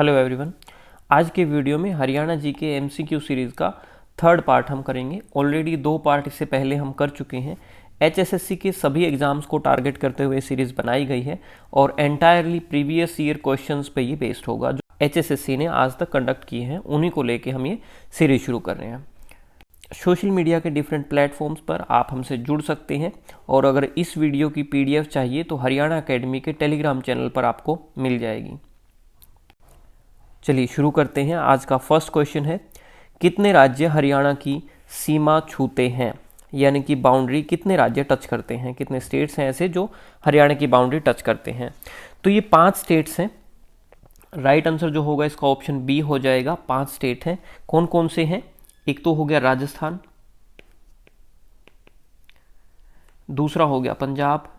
Hello everyone. आज के video में हरियाणा जी के एमसीक्यू सीरीज़ का थर्ड पार्ट हम करेंगे। ऑलरेडी 2 पार्ट इससे पहले हम कर चुके हैं। एचएसएससी के सभी एग्जाम्स को टारगेट करते हुए सीरीज़ बनाई गई है और एंटायरली प्रीवियस ईयर क्वेश्चंस पे ये बेस्ड होगा जो एचएसएससी ने आज तक कंडक्ट किए हैं, उन्हीं को लेके हम ये सीरीज़ शुरू कर रहे हैं। सोशल मीडिया के डिफरेंट प्लेटफॉर्म्स पर आप हमसे जुड़ सकते हैं और अगर इस वीडियो की पीडीएफ चाहिए तो हरियाणा एकेडमी के टेलीग्राम चैनल पर आपको मिल जाएगी। चलिए शुरू करते हैं। आज का फर्स्ट क्वेश्चन है, कितने राज्य हरियाणा की सीमा छूते हैं, यानी कि बाउंड्री कितने राज्य टच करते हैं, कितने स्टेट्स हैं ऐसे जो हरियाणा की बाउंड्री टच करते हैं। तो ये 5 स्टेट्स हैं। राइट आंसर जो होगा इसका ऑप्शन बी हो जाएगा। 5 स्टेट हैं। कौन कौन से हैं? एक तो हो गया राजस्थान, दूसरा हो गया पंजाब,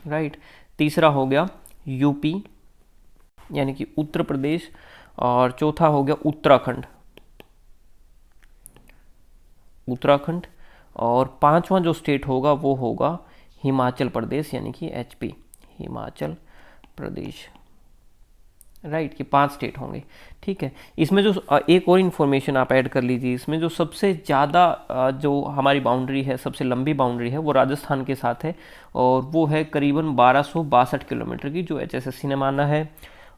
राइट, तीसरा हो गया यूपी यानी कि उत्तर प्रदेश, और चौथा हो गया उत्तराखंड, और 5वां जो स्टेट होगा वो होगा हिमाचल प्रदेश यानी कि एचपी, हिमाचल प्रदेश, राइट। कि 5 स्टेट होंगे, ठीक है। इसमें जो एक और इन्फॉर्मेशन आप ऐड कर लीजिए, इसमें जो सबसे ज़्यादा जो हमारी बाउंड्री है, सबसे लंबी बाउंड्री है वो राजस्थान के साथ है और वो है करीबन 1262 किलोमीटर की, जो एचएसएससी ने माना है।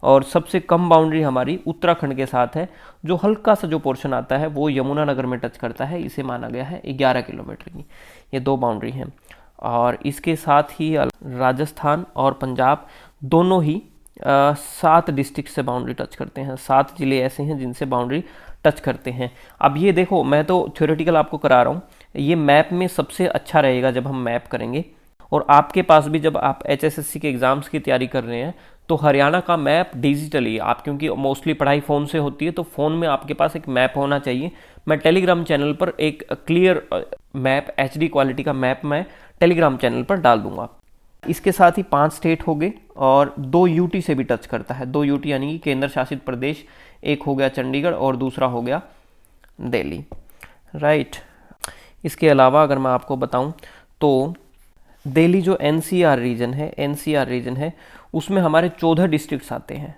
और सबसे कम बाउंड्री हमारी उत्तराखंड के साथ है, जो हल्का सा जो पोर्शन आता है वो यमुनानगर में टच करता है, इसे माना गया है 11 किलोमीटर की। ये 2 बाउंड्री हैं। और इसके साथ ही राजस्थान और पंजाब दोनों ही 7 डिस्ट्रिक्ट से बाउंड्री टच करते हैं। 7 जिले ऐसे हैं जिनसे बाउंड्री टच करते हैं। अब ये देखो, मैं तो थ्योरेटिकल आपको करा रहा हूँ, ये मैप में सबसे अच्छा रहेगा जब हम मैप करेंगे। और आपके पास भी जब आप एचएसएससी के एग्ज़ाम्स की तैयारी कर रहे हैं तो हरियाणा का मैप डिजिटली आप, क्योंकि मोस्टली पढ़ाई फ़ोन से होती है, तो फ़ोन में आपके पास एक मैप होना चाहिए। मैं टेलीग्राम चैनल पर एक क्लियर मैप, एचडी क्वालिटी का मैप मैं टेलीग्राम चैनल पर डाल दूंगा। इसके साथ ही 5 स्टेट हो गए और 2 यूटी से भी टच करता है। 2 यूटी यानी कि केंद्र शासित प्रदेश, एक हो गया चंडीगढ़ और दूसरा हो गया दिल्ली, राइट। इसके अलावा अगर मैं आपको बताऊं तो दिल्ली जो एनसीआर रीजन है उसमें हमारे 14 डिस्ट्रिक्ट्स आते हैं।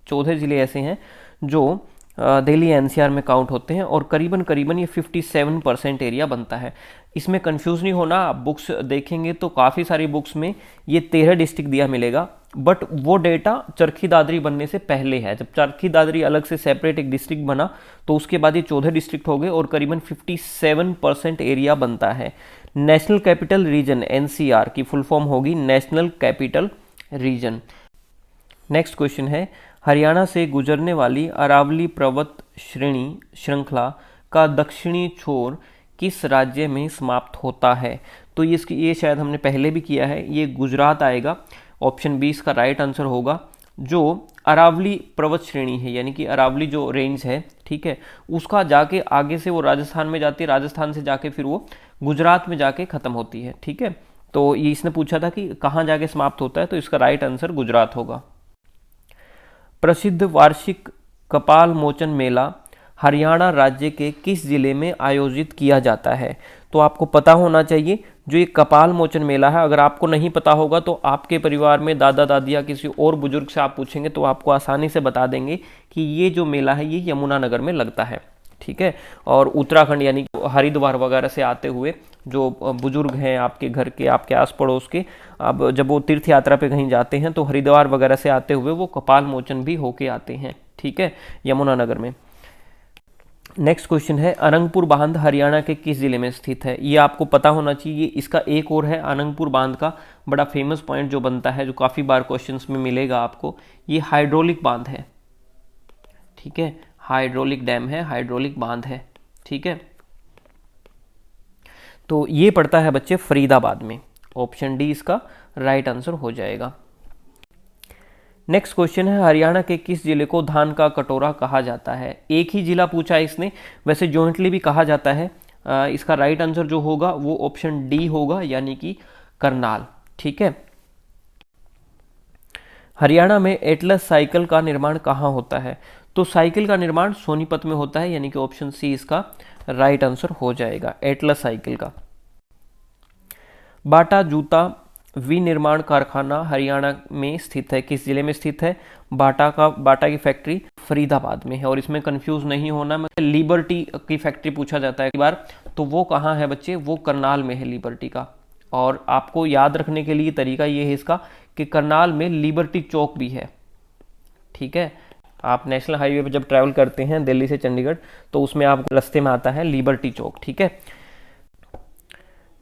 14 ज़िले ऐसे हैं जो दिल्ली एनसीआर में काउंट होते हैं और करीबन ये 57% एरिया बनता है। इसमें कंफ्यूज नहीं होना, आप बुक्स देखेंगे तो काफ़ी सारी बुक्स में ये 13 डिस्ट्रिक्ट दिया मिलेगा, बट वो डेटा चरखी दादरी बनने से पहले है। जब चरखी दादरी अलग से सेपरेट एक डिस्ट्रिक्ट बना तो उसके बाद ये 14 डिस्ट्रिक्ट हो गए और करीबन 57% एरिया बनता है। नेशनल कैपिटल रीजन एनसीआर की फुल फॉर्म होगी national capital region. Next question है, हरियाणा से गुजरने वाली अरावली पर्वत श्रृंखला का दक्षिणी छोर किस राज्य में समाप्त होता है? तो ये शायद हमने पहले भी किया है, ये गुजरात आएगा। ऑप्शन बी इसका राइट आंसर होगा। जो अरावली पर्वत श्रेणी है यानी कि अरावली जो रेंज है, ठीक है, उसका जाके आगे से वो राजस्थान में जाती है, राजस्थान से जाके फिर वो गुजरात में जाके ख़त्म होती है, ठीक है। तो ये इसने पूछा था कि कहाँ जाके समाप्त होता है, तो इसका राइट आंसर गुजरात होगा। प्रसिद्ध वार्षिक कपाल मोचन मेला हरियाणा राज्य के किस जिले में आयोजित किया जाता है? तो आपको पता होना चाहिए जो ये कपाल मोचन मेला है। अगर आपको नहीं पता होगा तो आपके परिवार में दादा दादी या किसी और बुजुर्ग से आप पूछेंगे तो आपको आसानी से बता देंगे कि ये जो मेला है ये यमुनानगर में लगता है, ठीक है। और उत्तराखंड यानी हरिद्वार वगैरह से आते हुए जो बुजुर्ग हैं आपके घर के, आपके आस पड़ोस के, अब जब वो तीर्थ यात्रा पे कहीं जाते हैं तो हरिद्वार वगैरह से आते हुए वो कपाल मोचन भी होके आते हैं, ठीक है, यमुनानगर में। नेक्स्ट क्वेश्चन है, अनंगपुर बांध हरियाणा के किस जिले में स्थित है? ये आपको पता होना चाहिए। इसका एक और है, अनंगपुर बांध का बड़ा फेमस पॉइंट जो बनता है, जो काफ़ी बार क्वेश्चंस में मिलेगा आपको, ये हाइड्रोलिक बांध है, ठीक है, हाइड्रोलिक डैम है, हाइड्रोलिक बांध है, ठीक है। तो ये पड़ता है बच्चे फरीदाबाद में। ऑप्शन डी इसका राइट आंसर हो जाएगा। नेक्स्ट क्वेश्चन है, हरियाणा के किस जिले को धान का कटोरा कहा जाता है? एक ही जिला पूछा है इसने, वैसे जॉइंटली भी कहा जाता है। इसका राइट आंसर जो होगा वो ऑप्शन डी होगा यानी कि करनाल, ठीक है। हरियाणा में एटलस साइकिल का निर्माण कहाँ होता है? तो साइकिल का निर्माण सोनीपत में होता है यानी कि ऑप्शन सी इसका राइट आंसर हो जाएगा, एटलस साइकिल का। बाटा जूता विनिर्माण कारखाना हरियाणा में स्थित है? किस जिले में स्थित है? बाटा की फैक्ट्री फरीदाबाद में है। और इसमें कंफ्यूज नहीं होना, मतलब लिबर्टी की फैक्ट्री पूछा जाता है एक बार, तो वो कहाँ है बच्चे? वो करनाल में है लिबर्टी का। और आपको याद रखने के लिए तरीका ये है इसका कि करनाल में लिबर्टी चौक भी है। ठीक है, आप नेशनल हाईवे पर जब ट्रैवल करते हैं दिल्ली से चंडीगढ़, तो उसमें आपको रास्ते में आता है लिबर्टी चौक। ठीक है,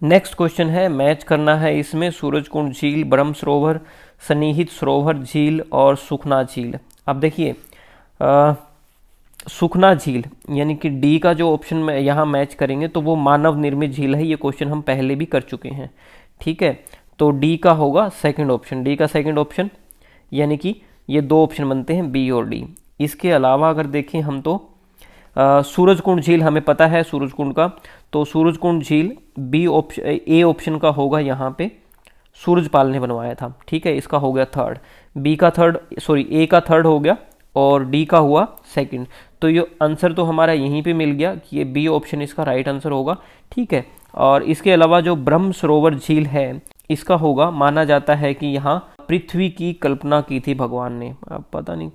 नेक्स्ट क्वेश्चन है, मैच करना है इसमें सूरजकुंड झील, ब्रह्म सरोवर, सन्निहित सरोवर झील और सुखना झील। अब देखिए सुखना झील यानी कि डी का जो ऑप्शन में यहाँ मैच करेंगे तो वो मानव निर्मित झील है। ये क्वेश्चन हम पहले भी कर चुके हैं। ठीक है, तो डी का होगा सेकंड ऑप्शन, डी का सेकंड ऑप्शन, यानी कि ये दो ऑप्शन बनते हैं बी और डी। इसके अलावा अगर देखें हम तो सूरजकुंड झील हमें पता है सूरजकुंड का, तो सूरजकुंड झील बी ऑप्शन, ए ऑप्शन का होगा यहाँ पे, सूरजपाल ने बनवाया था। ठीक है, इसका हो गया थर्ड, बी का थर्ड, सॉरी ए का थर्ड हो गया और डी का हुआ सेकंड। तो ये आंसर तो हमारा यहीं पे मिल गया कि ये बी ऑप्शन इसका राइट आंसर होगा। ठीक है, और इसके अलावा जो ब्रह्म सरोवर झील है इसका होगा, माना जाता है कि यहाँ पृथ्वी की कल्पना की थी भगवान ने। अब पता नहीं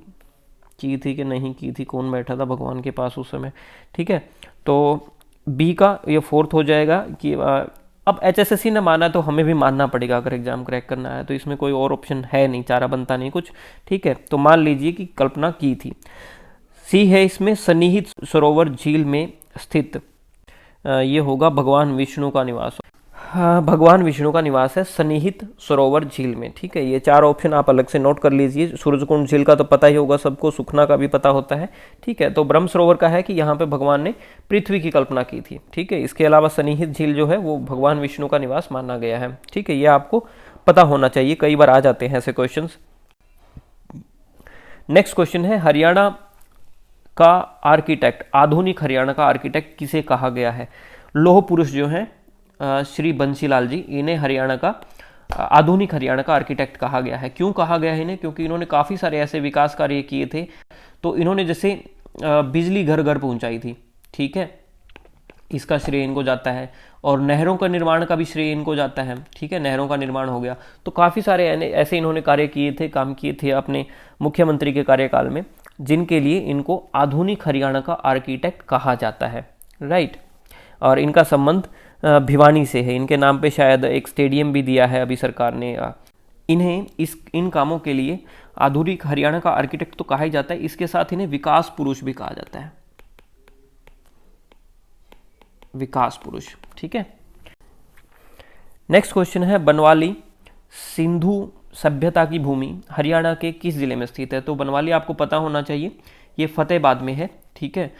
की थी कि नहीं की थी, कौन बैठा था भगवान के पास उस समय। ठीक है, तो बी का ये फोर्थ हो जाएगा कि अब एचएसएससी ने माना तो हमें भी मानना पड़ेगा अगर एग्जाम क्रैक करना है, तो इसमें कोई और ऑप्शन है नहीं, चारा बनता नहीं कुछ। ठीक है, तो मान लीजिए कि कल्पना की थी। सी है इसमें सन्निहित सरोवर झील में स्थित, ये होगा भगवान विष्णु का निवास। हाँ, भगवान विष्णु का निवास है सन्निहित सरोवर झील में। ठीक है, ये चार ऑप्शन आप अलग से नोट कर लीजिए। सूरजकुंड झील का तो पता ही होगा सबको, सुखना का भी पता होता है। ठीक है, तो ब्रह्म सरोवर का है कि यहाँ पे भगवान ने पृथ्वी की कल्पना की थी। ठीक है, इसके अलावा सन्निहित झील जो है वो भगवान विष्णु का निवास माना गया है। ठीक है, ये आपको पता होना चाहिए, कई बार आ जाते हैं ऐसे क्वेश्चन। नेक्स्ट क्वेश्चन है, हरियाणा का आर्किटेक्ट, आधुनिक हरियाणा का आर्किटेक्ट किसे कहा गया है? लौह पुरुष जो है श्री बंसीलाल जी, इन्हें हरियाणा का आधुनिक हरियाणा का आर्किटेक्ट कहा गया है। क्यों कहा गया है इन्हें? क्योंकि इन्होंने काफ़ी सारे ऐसे विकास कार्य किए थे। तो इन्होंने जैसे बिजली घर घर पहुंचाई थी। ठीक है, इसका श्रेय इनको जाता है, और नहरों का निर्माण का भी श्रेय इनको जाता है। ठीक है, नहरों का निर्माण हो गया, तो काफ़ी सारे ऐसे इन्होंने कार्य किए थे, काम किए थे अपने मुख्यमंत्री के कार्यकाल में, जिनके लिए इनको आधुनिक हरियाणा का आर्किटेक्ट कहा जाता है। राइट, और इनका संबंध भिवानी से है। इनके नाम पे शायद एक स्टेडियम भी दिया है अभी सरकार ने। इन्हें इन कामों के लिए आधुनिक हरियाणा का आर्किटेक्ट तो कहा ही जाता है, इसके साथ इन्हें विकास पुरुष भी कहा जाता है, विकास पुरुष। ठीक है, नेक्स्ट क्वेश्चन है, बनवाली सिंधु सभ्यता की भूमि हरियाणा के किस जिले में स्थित है? तो बनवाली आपको पता होना चाहिए, ये फतेहाबाद में है। ठीक है,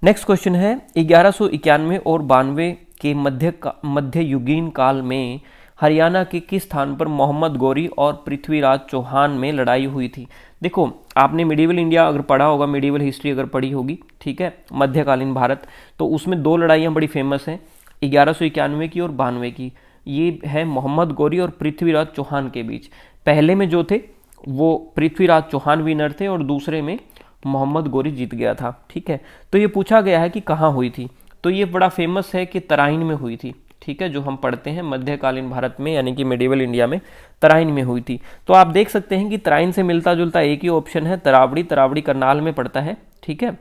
नेक्स्ट क्वेश्चन है, 1191 और 92 के मध्ययुगीन काल में हरियाणा के किस स्थान पर मोहम्मद गौरी और पृथ्वीराज चौहान में लड़ाई हुई थी? देखो, आपने मिडिवल इंडिया अगर पढ़ा होगा, मिडिवल हिस्ट्री अगर पढ़ी होगी, ठीक है, मध्यकालीन भारत, तो उसमें दो लड़ाइयाँ बड़ी फेमस हैं, 1191 की और 92 की। ये है मोहम्मद गौरी और पृथ्वीराज चौहान के बीच। पहले में जो थे वो पृथ्वीराज चौहान विनर थे और दूसरे में मोहम्मद गौरी जीत गया था। ठीक है, तो ये पूछा गया है कि कहाँ हुई थी, तो ये बड़ा फेमस है कि तराइन में हुई थी। ठीक है, जो हम पढ़ते हैं मध्यकालीन भारत में यानी कि मिडिवल इंडिया में तराइन में हुई थी। तो आप देख सकते हैं कि तराइन से मिलता जुलता एक ही ऑप्शन है, तरावड़ी। तरावड़ी करनाल में पड़ता है। ठीक है,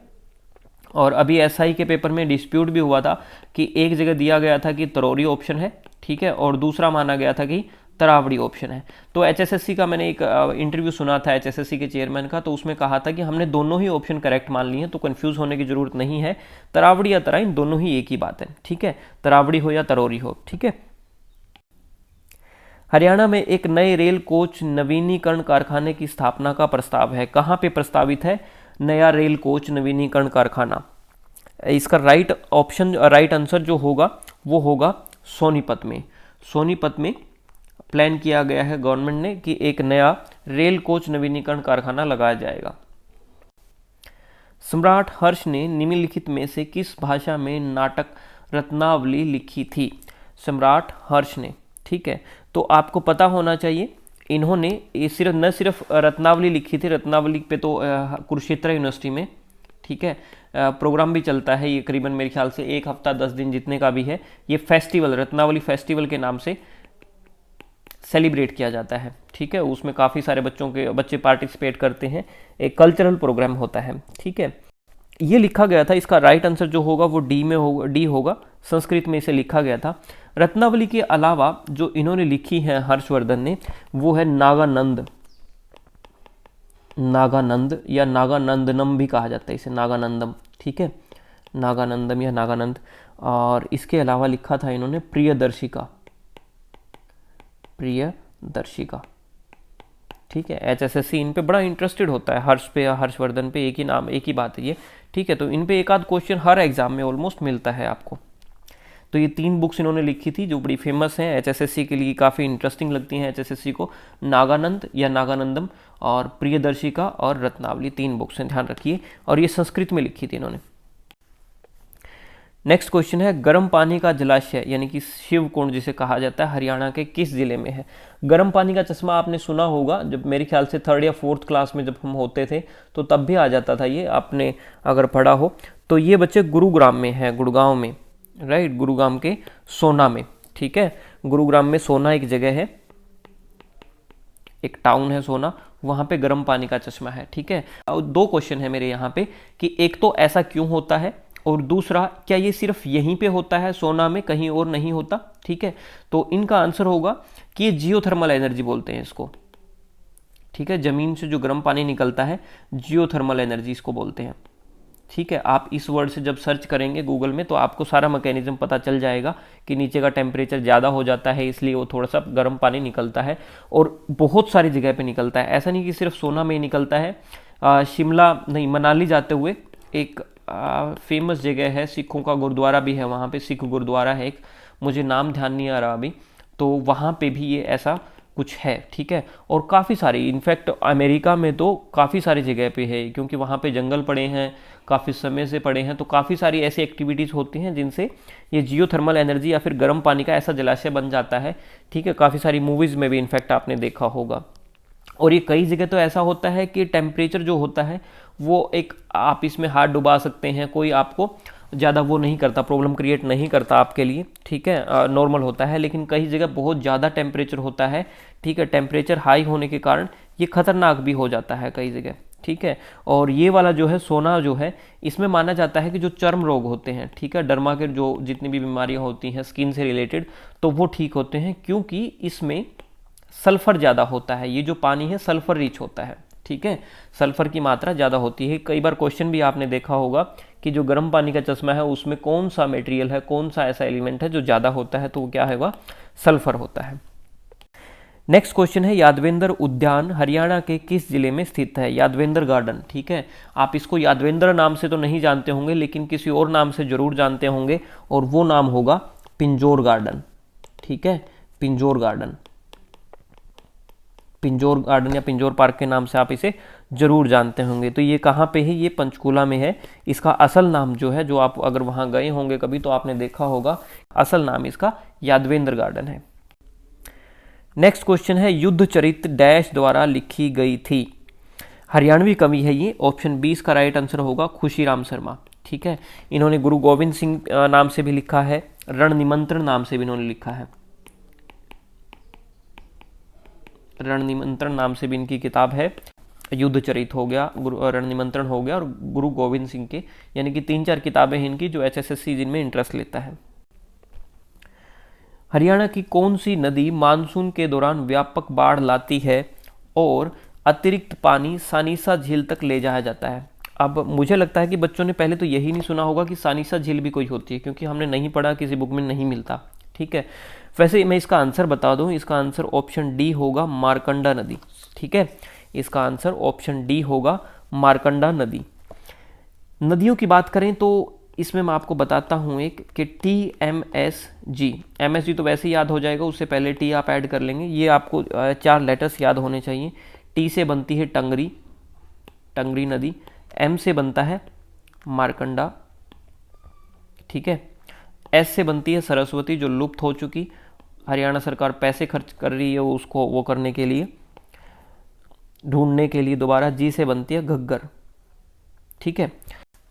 और अभी एसआई के पेपर में डिस्प्यूट भी हुआ था कि एक जगह दिया गया था कि तरौरी ऑप्शन है, ठीक है, और दूसरा माना गया था कि तरावड़ी ऑप्शन है। तो एचएसएससी का मैंने एक इंटरव्यू सुना था एचएसएससी के चेयरमैन का, तो उसमें कहा था कि हमने दोनों ही ऑप्शन करेक्ट मान लिए हैं, तो कंफ्यूज होने की जरूरत नहीं है, तरावड़ी या तराइन दोनों ही एक ही बात है। ठीक है, तरावड़ी हो या तरौरी हो। ठीक है, हरियाणा में एक नए रेल कोच नवीनीकरण कारखाने की स्थापना का प्रस्ताव है। कहाँ पे प्रस्तावित है नया रेल कोच नवीनीकरण कारखाना? इसका राइट आंसर जो होगा वो होगा सोनीपत में। सोनीपत में प्लान किया गया है गवर्नमेंट ने कि एक नया रेल कोच नवीनीकरण कारखाना लगाया जाएगा। सम्राट हर्ष ने निम्नलिखित में से किस भाषा में नाटक रत्नावली लिखी थी? सम्राट हर्ष ने, ठीक है, तो आपको पता होना चाहिए इन्होंने ये न सिर्फ रत्नावली लिखी थी, रत्नावली पे तो कुरुक्षेत्र यूनिवर्सिटी में, ठीक है, प्रोग्राम भी चलता है, ये करीबन मेरे ख्याल से 1 हफ्ता 10 दिन जितने का भी है, ये फेस्टिवल रत्नावली फेस्टिवल के नाम से सेलिब्रेट किया जाता है, ठीक है। उसमें काफ़ी सारे बच्चे पार्टिसिपेट करते हैं, एक कल्चरल प्रोग्राम होता है, ठीक है। ये लिखा गया था, इसका राइट आंसर जो होगा वो डी होगा, संस्कृत में इसे लिखा गया था। रत्नावली के अलावा जो इन्होंने लिखी है हर्षवर्धन ने, वो है नागानंद या नागानंदनम भी कहा जाता है इसे, नागानंदम, ठीक है, नागानंदम या नागानंद। और इसके अलावा लिखा था इन्होंने प्रियदर्शिका, ठीक है। HSSC इन पे बड़ा इंटरेस्टेड होता है, हर्षवर्धन पे, एक ही नाम, एक ही बात है ये, ठीक है। तो इन पे एक आध क्वेश्चन हर एग्जाम में ऑलमोस्ट मिलता है आपको। तो ये 3 बुक्स इन्होंने लिखी थी जो बड़ी फेमस हैं, HSSC के लिए काफ़ी इंटरेस्टिंग लगती हैं HSSC को, नागानंद या नागानंदम और प्रियदर्शिका और रत्नावली, 3 बुक्स हैं, ध्यान रखिए। और ये संस्कृत में लिखी थी इन्होंने। नेक्स्ट क्वेश्चन है, गर्म पानी का जलाशय यानी कि शिव कुंड जिसे कहा जाता है, हरियाणा के किस जिले में है? गर्म पानी का चश्मा आपने सुना होगा, जब मेरे ख्याल से 3rd या 4th क्लास में जब हम होते थे तो तब भी आ जाता था ये, आपने अगर पढ़ा हो तो। ये बच्चे गुरुग्राम में है, गुड़गांव में, राइट, गुरुग्राम के सोना में, ठीक है। गुरुग्राम में सोना एक जगह है, एक टाउन है सोना, वहां पे गर्म पानी का चश्मा है, ठीक है। 2 क्वेश्चन है मेरे यहाँ पे कि एक तो ऐसा क्यों होता है, और दूसरा क्या ये सिर्फ यहीं पे होता है सोना में, कहीं और नहीं होता, ठीक है। तो इनका आंसर होगा कि ये जियोथर्मल एनर्जी बोलते हैं इसको, ठीक है। जमीन से जो गर्म पानी निकलता है, जियोथर्मल एनर्जी इसको बोलते हैं, ठीक है। आप इस वर्ड से जब सर्च करेंगे गूगल में तो आपको सारा मैकेनिज्म पता चल जाएगा कि नीचे का टेम्परेचर ज़्यादा हो जाता है इसलिए वो थोड़ा सा गर्म पानी निकलता है, और बहुत सारी जगह पे निकलता है। ऐसा नहीं कि सिर्फ सोना में ही निकलता है। शिमला नहीं, मनाली जाते हुए एक फेमस जगह है, सिखों का गुरुद्वारा भी है वहाँ पे, सिख गुरुद्वारा है एक, मुझे नाम ध्यान नहीं आ रहा अभी, तो वहाँ पे भी ये ऐसा कुछ है, ठीक है। और काफ़ी सारी, इनफैक्ट अमेरिका में तो काफ़ी सारी जगह पे है, क्योंकि वहाँ पे जंगल पड़े हैं, काफ़ी समय से पड़े हैं, तो काफ़ी सारी ऐसी एक्टिविटीज़ होती हैं जिनसे ये जियोथर्मल एनर्जी या फिर गर्म पानी का ऐसा जलाशय बन जाता है, ठीक है। काफ़ी सारी मूवीज़ में भी इनफैक्ट आपने देखा होगा। और ये कई जगह तो ऐसा होता है कि टेम्परेचर जो होता है वो एक, आप इसमें हाथ डुबा सकते हैं, कोई आपको ज़्यादा वो नहीं करता, प्रॉब्लम क्रिएट नहीं करता आपके लिए, ठीक है, नॉर्मल होता है। लेकिन कई जगह बहुत ज़्यादा टेम्परेचर होता है, ठीक है, टेम्परेचर हाई होने के कारण ये खतरनाक भी हो जाता है कई जगह, ठीक है। और ये वाला जो है सोना जो है, इसमें माना जाता है कि जो चर्म रोग होते हैं, ठीक है, डर्मा के जो जितनी भी बीमारियाँ होती हैं स्किन से रिलेटेड, तो वो ठीक होते हैं, क्योंकि इसमें सल्फर ज़्यादा होता है। ये जो पानी है सल्फर रिच होता है, ठीक है, सल्फर की मात्रा ज़्यादा होती है। कई बार क्वेश्चन भी आपने देखा होगा कि जो गर्म पानी का चश्मा है उसमें कौन सा मटेरियल है, कौन सा ऐसा एलिमेंट है जो ज़्यादा होता है, तो वो क्या है, वह सल्फर होता है। नेक्स्ट क्वेश्चन है, यादवेंद्र उद्यान हरियाणा के किस जिले में स्थित है? यादवेंद्र गार्डन, ठीक है। आप इसको यादवेंद्र नाम से तो नहीं जानते होंगे, लेकिन किसी और नाम से जरूर जानते होंगे, और वो नाम होगा पिंजौर गार्डन, ठीक है, पिंजौर गार्डन, पिंजौर गार्डन या पिंजौर पार्क के नाम से आप इसे जरूर जानते होंगे। तो ये कहाँ पे है? ये पंचकूला में है। इसका असल नाम जो है, जो आप अगर वहाँ गए होंगे कभी तो आपने देखा होगा, असल नाम इसका यादवेंद्र गार्डन है। नेक्स्ट क्वेश्चन है, युद्ध चरित डैश द्वारा लिखी गई थी? हरियाणवी कवि है ये। ऑप्शन 20 का राइट आंसर होगा खुशीराम शर्मा, ठीक है। इन्होंने गुरु गोविंद सिंह नाम से भी लिखा है, रण निमंत्रण नाम से भी इन्होंने लिखा है, रण निमंत्रण नाम से भी इनकी किताब है। युद्ध चरित हो गया, रण निमंत्रण हो गया, और गुरु गोविंद सिंह के, यानी कि 3-4 किताबें हैं इनकी जो HSSC जिनमें इंटरेस्ट लेता है। हरियाणा की कौन सी नदी मानसून के दौरान व्यापक बाढ़ लाती है और अतिरिक्त पानी सानिसा झील तक ले जाया जाता है? अब मुझे लगता है कि बच्चों ने पहले तो यही नहीं सुना होगा कि सानिसा झील भी कोई होती है, क्योंकि हमने नहीं पढ़ा, किसी बुक में नहीं मिलता, ठीक है। वैसे मैं इसका आंसर बता दूं, इसका आंसर ऑप्शन डी होगा, मारकंडा नदी, ठीक है। इसका आंसर ऑप्शन डी होगा, मारकंडा नदी। नदियों की बात करें तो इसमें मैं आपको बताता हूं एक कि TMSG, MSG तो वैसे ही याद हो जाएगा, उससे पहले टी आप ऐड कर लेंगे। ये आपको 4 लेटर्स याद होने चाहिए। टी से बनती है टंगरी, टंगरी नदी। M से बनता है मारकंडा, ठीक है। S से बनती है सरस्वती, जो लुप्त हो चुकी, हरियाणा सरकार पैसे खर्च कर रही है उसको वो करने के लिए, ढूंढने के लिए दोबारा। G से बनती है घग्गर, ठीक है।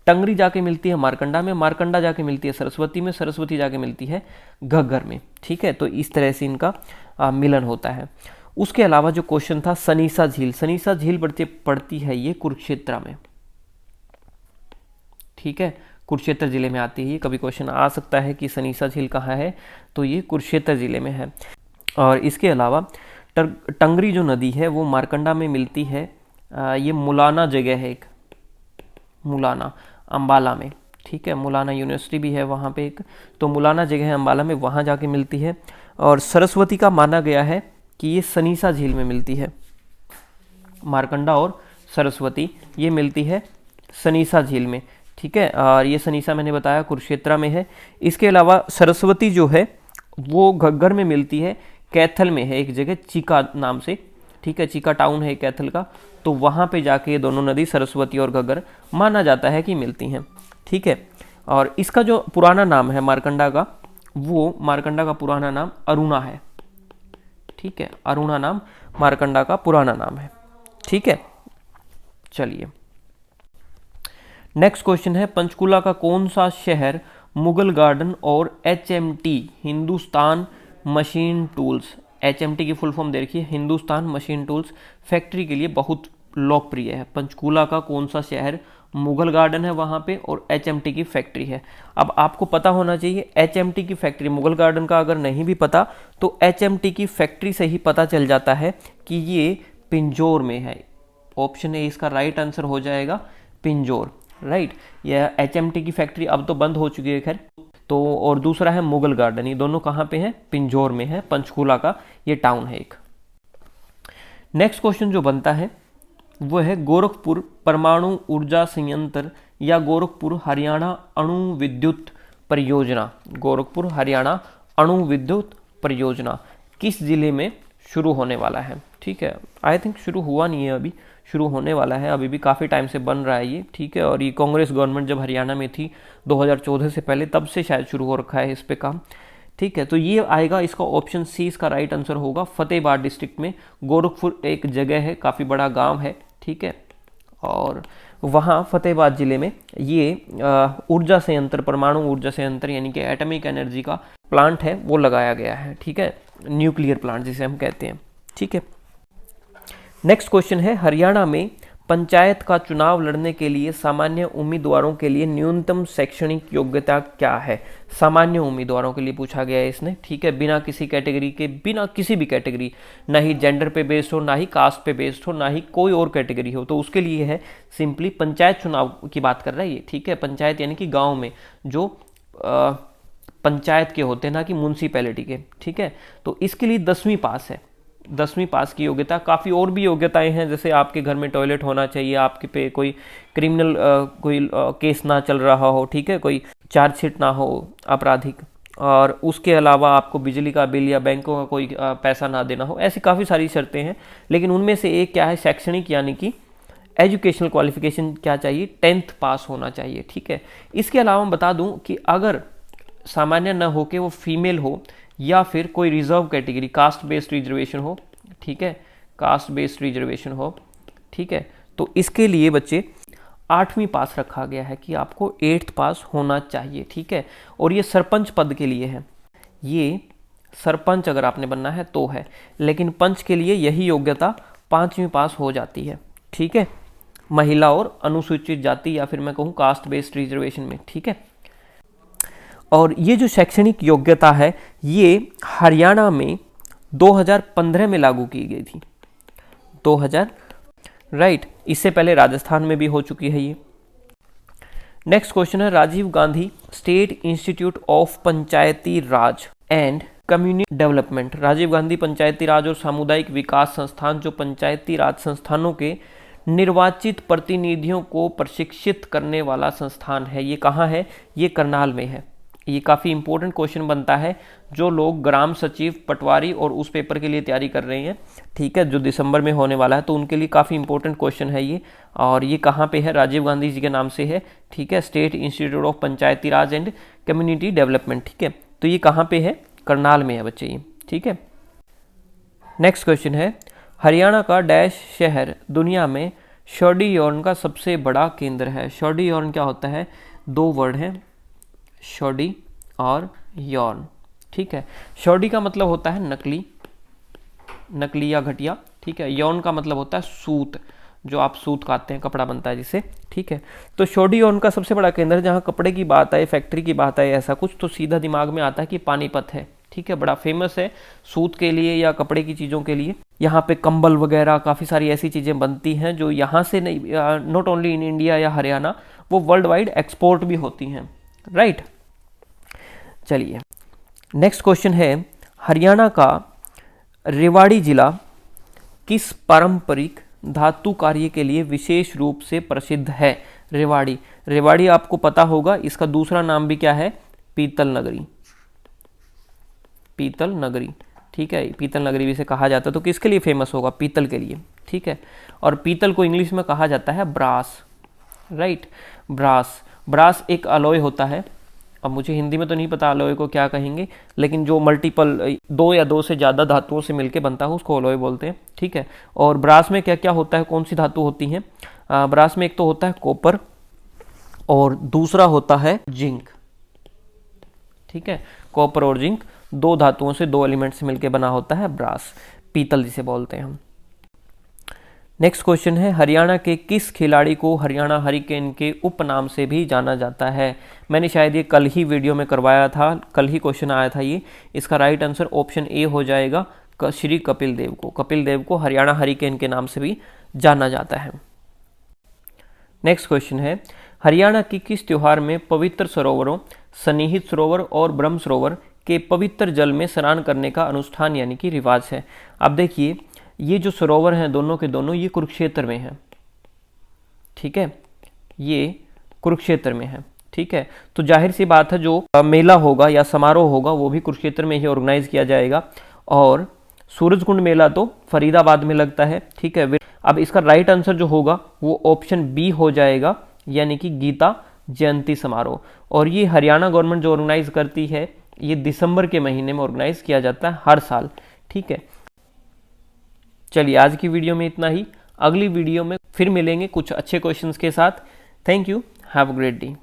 टंगरी जाके मिलती है मारकंडा में, मारकंडा जाके मिलती है सरस्वती में, सरस्वती जाके मिलती है घग्गर में, ठीक है। तो इस तरह से इनका मिलन होता है। उसके अलावा जो क्वेश्चन था सनीसा झील, सनीसा झील पड़ती है ये कुरुक्षेत्र में, ठीक है, कुरुक्षेत्र जिले में आती है। कभी क्वेश्चन आ सकता है कि सनीसा झील कहाँ है, तो ये कुरुक्षेत्र जिले में है। और इसके अलावा टंगरी जो नदी है वो मारकंडा में मिलती है, ये मुलाना जगह है एक, मुलाना अंबाला में, ठीक है, मुलाना यूनिवर्सिटी भी है वहाँ पे एक, तो मुलाना जगह है अंबाला में, वहाँ जाके मिलती है। और सरस्वती का माना गया है कि ये सनीसा झील में मिलती है, मारकंडा और सरस्वती ये मिलती है सनीसा झील में, ठीक है। और ये सनीसा मैंने बताया कुरुक्षेत्र में है। इसके अलावा सरस्वती जो है वो घग्गर में मिलती है, कैथल में है एक जगह चीका नाम से, ठीक है, चीका टाउन है कैथल का, तो वहाँ पे जाके ये दोनों नदी सरस्वती और घग्गर माना जाता है कि मिलती हैं, ठीक है। और इसका जो पुराना नाम है मारकंडा का, वो मारकंडा का पुराना नाम अरुणा है, ठीक है, अरुणा नाम मारकंडा का पुराना नाम है, ठीक है। चलिए नेक्स्ट क्वेश्चन है, पंचकुला का कौन सा शहर मुगल गार्डन और HMT Hindustan machine tools, HMT की फुल फॉर्म देखिए, हिंदुस्तान मशीन टूल्स फैक्ट्री के लिए बहुत लोकप्रिय है। पंचकुला का कौन सा शहर मुगल गार्डन है वहाँ पे और HMT की फैक्ट्री है। अब आपको पता होना चाहिए HMT की फैक्ट्री, मुगल गार्डन का अगर नहीं भी पता तो HMT की फैक्ट्री से ही पता चल जाता है कि ये पिंजौर में है। ऑप्शन ए इसका राइट आंसर हो जाएगा पिंजौर, राइट। यह HMT की फैक्ट्री अब तो बंद हो चुकी है खैर, तो और दूसरा है मुगल गार्डन, ये दोनों कहाँ पे हैं, पिंजौर में है, पंचकुला का ये टाउन है एक। नेक्स्ट क्वेश्चन जो बनता है वो है गोरखपुर परमाणु ऊर्जा संयंत्र या गोरखपुर हरियाणा अणु विद्युत परियोजना, गोरखपुर हरियाणा अणु विद्युत परियोजना किस जिले में शुरू होने वाला है, ठीक है। आई थिंक शुरू हुआ नहीं है अभी, शुरू होने वाला है, अभी भी काफ़ी टाइम से बन रहा है ये, ठीक है। और ये कांग्रेस गवर्नमेंट जब हरियाणा में थी 2014 से पहले, तब से शायद शुरू हो रखा है इस पे काम, ठीक है। तो ये आएगा, इसका ऑप्शन सी इसका राइट आंसर होगा। फतेहाबाद डिस्ट्रिक्ट में गोरखपुर एक जगह है, काफ़ी बड़ा गांव है, ठीक है। और वहाँ फतेहाबाद जिले में ये ऊर्जा संयंत्र, परमाणु ऊर्जा संयंत्र यानी कि एटॉमिक एनर्जी का प्लांट है वो लगाया गया है, ठीक है, न्यूक्लियर प्लांट जिसे हम कहते हैं, ठीक है। नेक्स्ट क्वेश्चन है, हरियाणा में पंचायत का चुनाव लड़ने के लिए सामान्य उम्मीदवारों के लिए न्यूनतम शैक्षणिक योग्यता क्या है। सामान्य उम्मीदवारों के लिए पूछा गया है इसने, ठीक है, बिना किसी कैटेगरी के, बिना किसी भी कैटेगरी, ना ही जेंडर पे बेस्ड हो, ना ही कास्ट पे बेस्ड हो, ना ही कोई और कैटेगरी हो, तो उसके लिए है सिंपली पंचायत चुनाव की बात कर रहा है ये, ठीक है। पंचायत यानी कि गाँव में जो पंचायत के होते हैं, ना कि म्यूनसिपैलिटी के, ठीक है। तो इसके लिए 10वीं पास है, 10वीं पास की योग्यता। काफ़ी और भी योग्यताएं हैं, जैसे आपके घर में टॉयलेट होना चाहिए, आपके पे कोई क्रिमिनल कोई केस ना चल रहा हो, ठीक है, कोई चार्जशीट ना हो आपराधिक, और उसके अलावा आपको बिजली का बिल या बैंकों का कोई पैसा ना देना हो, ऐसी काफ़ी सारी शर्तें हैं। लेकिन उनमें से एक क्या है, शैक्षणिक यानी कि एजुकेशनल क्वालिफिकेशन क्या चाहिए, 10th पास होना चाहिए, ठीक है। इसके अलावा मैं बता दूं कि अगर सामान्य न हो के वो फीमेल हो या फिर कोई reserve category, caste based reservation हो, ठीक है, कास्ट बेस्ड रिजर्वेशन हो, ठीक है, तो इसके लिए बच्चे 8वीं पास रखा गया है कि आपको 8th पास होना चाहिए, ठीक है। और ये सरपंच पद के लिए है, ये सरपंच अगर आपने बनना है तो है, लेकिन पंच के लिए यही योग्यता 5वीं पास हो जाती है, ठीक है, महिला और अनुसूचित जाति या फिर मैं कहूँ कास्ट बेस्ड रिजर्वेशन में, ठीक है। और ये जो शैक्षणिक योग्यता है ये हरियाणा में 2015 में लागू की गई थी, 2000, राइट। इससे पहले राजस्थान में भी हो चुकी है ये। नेक्स्ट क्वेश्चन है, Rajiv Gandhi State Institute of Panchayati Raj and Community Development, Rajiv Gandhi Panchayati Raj और सामुदायिक विकास संस्थान जो पंचायती राज संस्थानों के निर्वाचित प्रतिनिधियों को प्रशिक्षित करने वाला संस्थान है, ये कहाँ है, ये करनाल में है। ये काफ़ी इंपॉर्टेंट क्वेश्चन बनता है जो लोग ग्राम सचिव, पटवारी और उस पेपर के लिए तैयारी कर रहे हैं, ठीक है, जो दिसंबर में होने वाला है, तो उनके लिए काफ़ी इंपॉर्टेंट क्वेश्चन है ये। और ये कहाँ पे है, राजीव गांधी जी के नाम से है, ठीक है, state Institute of Panchayati Raj and Community development, ठीक है। तो ये कहाँ पे है, करनाल में है बच्चे ये, ठीक है। नेक्स्ट क्वेश्चन है, हरियाणा का डैश शहर दुनिया में शॉडी यौर्न का सबसे बड़ा केंद्र है। शॉडी यौर्न क्या होता है, 2 वर्ड हैं, शॉडी और यौर्न, ठीक है। शॉडी का मतलब होता है नकली, नकली या घटिया, ठीक है। यौन का मतलब होता है सूत, जो आप सूत काटते हैं, कपड़ा बनता है जिससे, ठीक है। तो शोडी यौन का सबसे बड़ा केंद्र, जहाँ कपड़े की बात आए, फैक्ट्री की बात आए, ऐसा कुछ, तो सीधा दिमाग में आता है कि पानीपत है, ठीक है। बड़ा फेमस है सूत के लिए या कपड़े की चीज़ों के लिए। यहाँ पे कंबल वगैरह काफ़ी सारी ऐसी चीज़ें बनती हैं जो यहाँ से नहीं, नॉट ओनली इन इंडिया या हरियाणा, वो वर्ल्ड वाइड एक्सपोर्ट भी होती हैं, राइट। चलिए नेक्स्ट क्वेश्चन है, हरियाणा का रेवाड़ी जिला किस पारंपरिक धातु कार्य के लिए विशेष रूप से प्रसिद्ध है? रेवाड़ी, रेवाड़ी आपको पता होगा, इसका दूसरा नाम भी क्या है? पीतल नगरी, पीतल नगरी, ठीक है। पीतल नगरी भी इसे कहा जाता है। तो किसके लिए फेमस होगा? पीतल के लिए, ठीक है। और पीतल को इंग्लिश में कहा जाता है ब्रास, राइट। ब्रास, ब्रास एक अलॉय होता है। अब मुझे हिंदी में तो नहीं पता अलॉय को क्या कहेंगे, लेकिन जो मल्टीपल, दो या दो से ज़्यादा धातुओं से मिलकर बनता है उसको अलॉय बोलते हैं, ठीक है। और ब्रास में क्या क्या होता है, कौन सी धातु होती हैं? ब्रास में एक तो होता है कॉपर और दूसरा होता है जिंक, ठीक है। कॉपर और जिंक, दो धातुओं से, दो एलिमेंट से मिलकर बना होता है ब्रास, पीतल जिसे बोलते हैं हम। नेक्स्ट क्वेश्चन है, हरियाणा के किस खिलाड़ी को हरियाणा हरिकेन के उपनाम से भी जाना जाता है? मैंने शायद ये कल ही वीडियो में करवाया था, कल ही क्वेश्चन आया था ये। इसका राइट आंसर ऑप्शन ए हो जाएगा, श्री कपिल देव को। कपिल देव को हरियाणा हरिकेन के नाम से भी जाना जाता है। नेक्स्ट क्वेश्चन है, हरियाणा की किस त्योहार में पवित्र सरोवरों, सन्निहित सरोवर और ब्रह्म सरोवर के पवित्र जल में स्नान करने का अनुष्ठान यानी कि रिवाज है? अब देखिए, ये जो सरोवर हैं दोनों के दोनों, ये कुरुक्षेत्र में हैं, ठीक है। ये कुरुक्षेत्र में है, ठीक है। तो जाहिर सी बात है जो मेला होगा या समारोह होगा वो भी कुरुक्षेत्र में ही ऑर्गेनाइज किया जाएगा। और सूरजकुंड मेला तो फरीदाबाद में लगता है, ठीक है। अब इसका राइट आंसर जो होगा वो ऑप्शन बी हो जाएगा, यानी कि गीता जयंती समारोह। और ये हरियाणा गवर्नमेंट जो ऑर्गेनाइज करती है, ये दिसंबर के महीने में ऑर्गेनाइज किया जाता है हर साल, ठीक है। चलिए आज की वीडियो में इतना ही, अगली वीडियो में फिर मिलेंगे कुछ अच्छे क्वेश्चंस के साथ। Thank you, have a great day.